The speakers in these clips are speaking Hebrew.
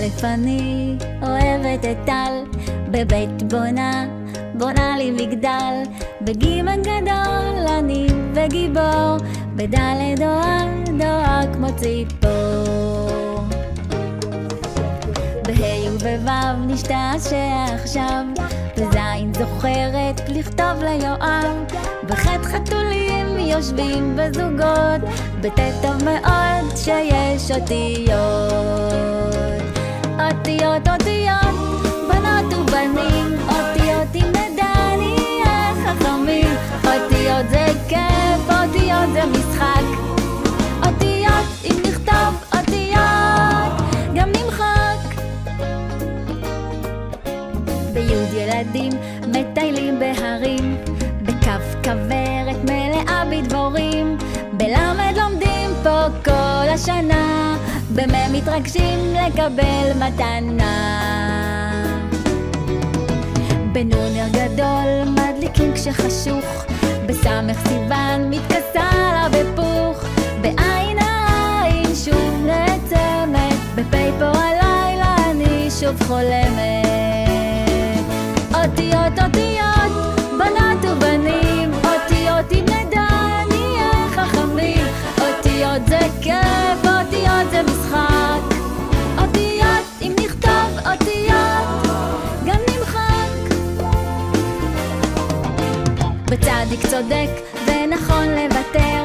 באלף אני אוהבת את טל, בבית בונה לי מגדל, בגימל גדול אני וגיבור, בדלת דואר כמו ציפור. בה' ובו' נשתעשע עכשיו, בזין זוכרת לכתוב ליואב, בח' חתולים יושבים בזוגות, בט' טוב מאוד שיש אותיות. אותיות, אותיות, בנות ובנים, אותיות עם נדע נהיה חכמים. אותיות זה כיף, אותיות זה משחק, אותיות אם נכתוב אותיות גם נמחק. בי' ילדים מטיילים בהרים, בכ' כוורת מלאה בדבורים, בל' לומדים פה כל השנה, במ' מתרגשים לקבל מתנה. בנ' נר גדול מדליקים כשחשוך, בס' סיוון מתכסה לה בפוך, בעין העין שוב נעצמת, בפ' פה הלילה אני שוב חולמת. אותיות, אותיות, בנות ובנים, אותיות אם נדע נהיה חכמים. אותיות זה כיף, אותיות זה משחק, אותיות אם נכתוב אותיות גם נמחק. בצדיק צודק ונכון לוותר,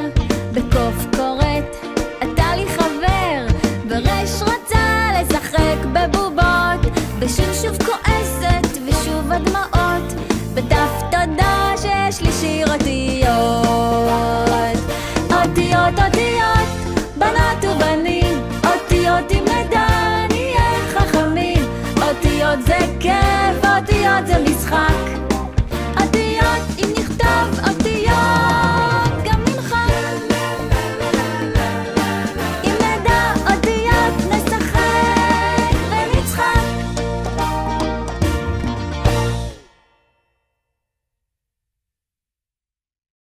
בקוף קוראת אתה לי חבר, ברש רוצה לשחק בבובות, בשוב שוב כועסת ושוב הדמעות, בתף תודה שיש לי שיר אותיות. אותיות, אותיות, בנות ובנים, אותיות אם נדע נהיה חכמים. אותיות זה כיף, אותיות זה משחק,